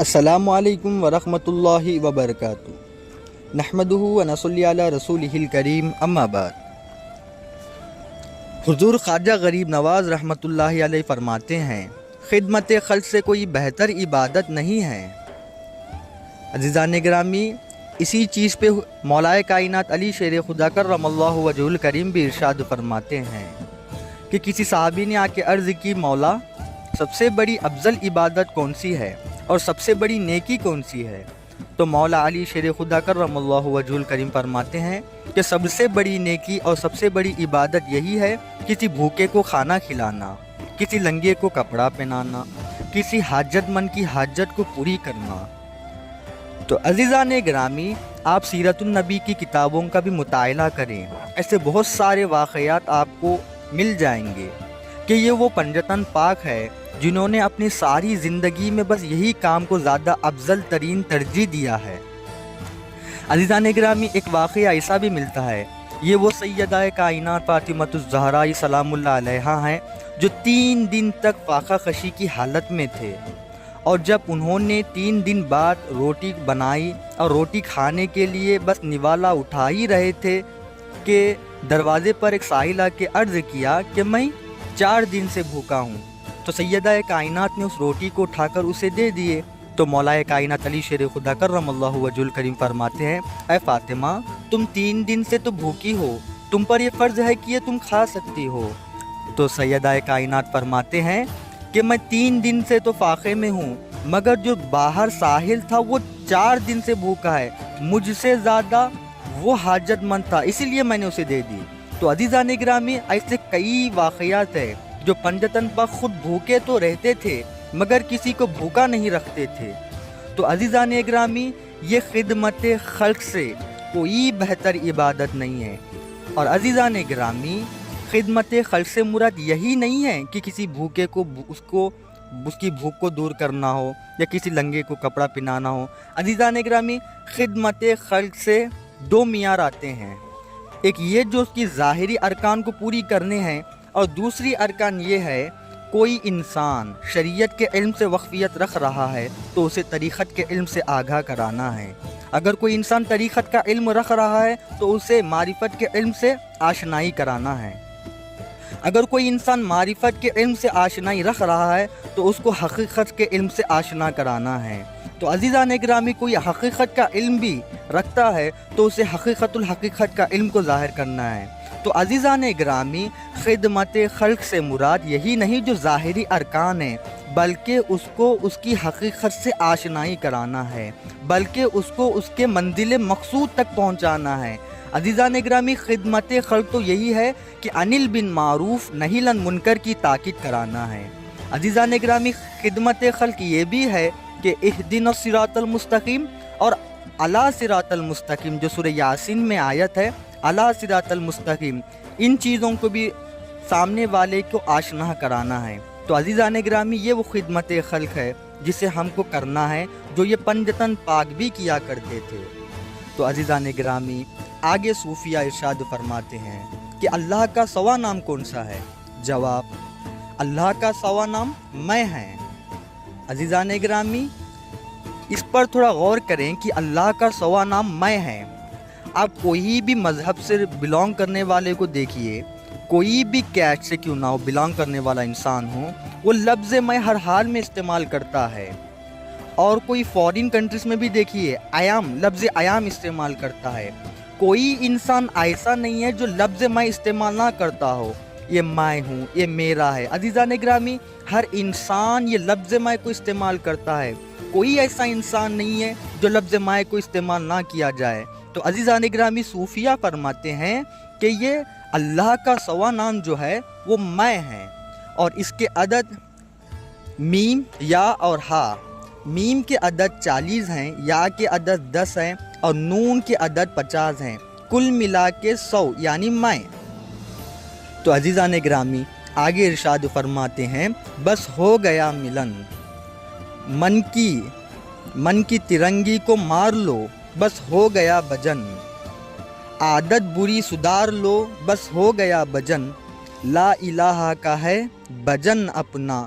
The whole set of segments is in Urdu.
السلام علیکم ورحمۃ اللہ وبرکاتہ۔ نحمدہ و نصلی علی رسولہ الکریم، اما بعد۔ حضور خواجہ غریب نواز رحمۃ اللہ علیہ فرماتے ہیں، خدمت خلق سے کوئی بہتر عبادت نہیں ہے۔ عزیزان گرامی، اسی چیز پہ مولائے کائنات علی شیر خدا کرم اللہ وجہہ الکریم بھی ارشاد فرماتے ہیں کہ کسی صحابی نے آ کے عرض کی، مولا سب سے بڑی افضل عبادت کون سی ہے اور سب سے بڑی نیکی کون سی ہے؟ تو مولا علی شیر خدا کرم اللہ وجہہ الکریم فرماتے ہیں کہ سب سے بڑی نیکی اور سب سے بڑی عبادت یہی ہے کسی بھوکے کو کھانا کھلانا، کسی لنگے کو کپڑا پہنانا، کسی حاجت مند کی حاجت کو پوری کرنا۔ تو عزیزان گرامی، آپ سیرت النبی کی کتابوں کا بھی مطالعہ کریں، ایسے بہت سارے واقعات آپ کو مل جائیں گے کہ یہ وہ پنجتن پاک ہے جنہوں نے اپنی ساری زندگی میں بس یہی کام کو زیادہ افضل ترین ترجیح دیا ہے۔ عزیزان گرامی، ایک واقعہ ایسا بھی ملتا ہے، یہ وہ سیدہ کائنات فاطمۃ الزہرا سلام اللہ علیہا ہیں جو 3 دن تک فاقہ کشی کی حالت میں تھے، اور جب انہوں نے 3 دن بعد روٹی بنائی اور روٹی کھانے کے لیے بس نوالا اٹھا ہی رہے تھے کہ دروازے پر ایک سائل آ کے عرض کیا کہ میں 4 دن سے بھوکا ہوں۔ تو سیدہ کائنات نے اس روٹی کو اٹھا کر اسے دے دیے۔ تو مولائے کائنات علی شیر خدا کرم اللہ وجہہ الکریم فرماتے ہیں، اے فاطمہ، تم 3 دن سے تو بھوکی ہو، تم پر یہ فرض ہے کہ یہ تم کھا سکتی ہو۔ تو سیدہ کائنات فرماتے ہیں کہ میں 3 دن سے تو فاقے میں ہوں، مگر جو باہر ساحل تھا وہ 4 دن سے بھوکا ہے، مجھ سے زیادہ وہ حاجت مند تھا، اسی لیے میں نے اسے دے دی۔ تو عزیزان گرامی، ایسے کئی واقعات ہیں جو پنجتن پاک خود بھوکے تو رہتے تھے مگر کسی کو بھوکا نہیں رکھتے تھے۔ تو عزیزان گرامی، یہ خدمت خلق سے کوئی بہتر عبادت نہیں ہے۔ اور عزیزان گرامی، خدمت خلق سے مراد یہی نہیں ہے کہ کسی بھوکے کو اس کی بھوک کو دور کرنا ہو یا کسی لنگے کو کپڑا پہنانا ہو۔ عزیزان گرامی، خدمت خلق سے 2 معیار آتے ہیں، ایک یہ جو اس کی ظاہری ارکان کو پوری کرنے ہیں، اور دوسری ارکان یہ ہے کوئی انسان شریعت کے علم سے واقفیت رکھ رہا ہے تو اسے طریقت کے علم سے آگاہ کرانا ہے۔ اگر کوئی انسان طریقت کا علم رکھ رہا ہے تو اسے معرفت کے علم سے آشنائی کرانا ہے۔ اگر کوئی انسان معرفت کے علم سے آشنائی رکھ رہا ہے تو اس کو حقیقت کے علم سے آشنا کرانا ہے۔ تو عزیزان گرامی، کوئی حقیقت کا علم بھی رکھتا ہے تو اسے حقیقت الحقیقت کا علم کو ظاہر کرنا ہے۔ تو عزیزان گرامی، خدمت خلق سے مراد یہی نہیں جو ظاہری ارکان ہیں، بلکہ اس کو اس کی حقیقت سے آشنائی کرانا ہے، بلکہ اس کو اس کے منزل مقصود تک پہنچانا ہے۔ عزیزان گرامی، خدمت خلق تو یہی ہے کہ انل بن معروف نہی عن منکر کی تاکید کرانا ہے۔ عزیزان گرامی، خدمت خلق یہ بھی ہے کہ اہدنا الصراط المستقیم اور علی صراط المستقیم، جو سورہ یاسین میں آیت ہے، علی صراط المستقیم، ان چیزوں کو بھی سامنے والے کو آشنا کرانا ہے۔ تو عزیزان گرامی، یہ وہ خدمت خلق ہے جسے ہم کو کرنا ہے، جو یہ پنجتن پاک بھی کیا کرتے تھے۔ تو عزیزان گرامی، آگے صوفیہ ارشاد فرماتے ہیں کہ اللہ کا سوا نام کون سا ہے؟ جواب، اللہ کا سوا نام میں ہے۔ عزیزان گرامی، اس پر تھوڑا غور کریں کہ اللہ کا سوا نام میں ہے۔ آپ کوئی بھی مذہب سے بلانگ کرنے والے کو دیکھیے، کوئی بھی کیسٹ سے کیوں نہ ہو بلانگ کرنے والا انسان ہو، وہ لفظ میں ہر حال میں استعمال کرتا ہے۔ اور کوئی فورین کنٹریز میں بھی دیکھیے، لفظ آیام استعمال کرتا ہے۔ کوئی انسان ایسا نہیں ہے جو لفظ میں استعمال نہ کرتا ہو، یہ میں ہوں، یہ میرا ہے۔ عزیزان گرامی، ہر انسان یہ لفظ میں کو استعمال کرتا ہے، کوئی ایسا انسان نہیں ہے جو لفظ میں کو استعمال نہ کیا جائے۔ تو عزیزان گرامی، صوفیہ فرماتے ہیں کہ یہ اللہ کا سوا نام جو ہے وہ میں ہے، اور اس کے عدد میم، یا اور ہا۔ میم کے عدد 40 ہیں، یا کے عدد 10 ہیں، اور نون کے عدد 50 ہیں، کل ملا کے 100 یعنی میں۔ تو عزیزان گرامی، آگے ارشاد فرماتے ہیں، بس ہو گیا ملن، من کی ترنگی کو مار لو، بس ہو گیا بجن، عادت بری سدھار لو، بس ہو گیا بجن، لا الہ کا ہے بجن اپنا،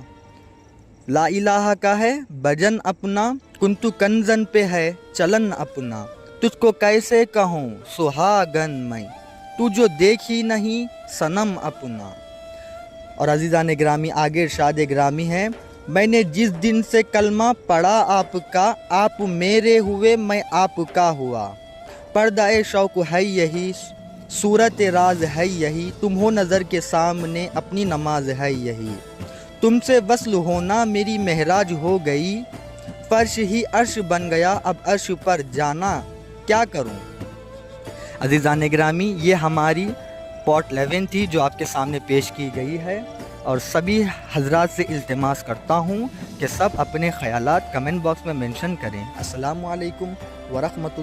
لا الہ کا ہے بجن اپنا، کنتو کنزن پہ ہے چلن اپنا، تجھ کو کیسے کہوں سہاگن میں، تو جو دیکھی نہیں صنم اپنا۔ اور عزیزان گرامی آگے ارشاد گرامی ہے، میں نے جس دن سے کلمہ پڑھا آپ کا، آپ میرے ہوئے میں آپ کا ہوا، پردہ شوق ہے یہی، صورت راز ہے یہی، تم ہو نظر کے سامنے اپنی نماز ہے یہی، تم سے وصل ہونا میری معراج ہو گئی، فرش ہی عرش بن گیا اب عرش پر جانا کیا کروں۔ عزیزان گرامی یہ ہماری پارٹ 11 تھی جو آپ کے سامنے پیش کی گئی ہے، اور سبھی حضرات سے التماس کرتا ہوں کہ سب اپنے خیالات کمنٹ باکس میں منشن کریں۔ السلام علیکم ورحمۃ اللہ۔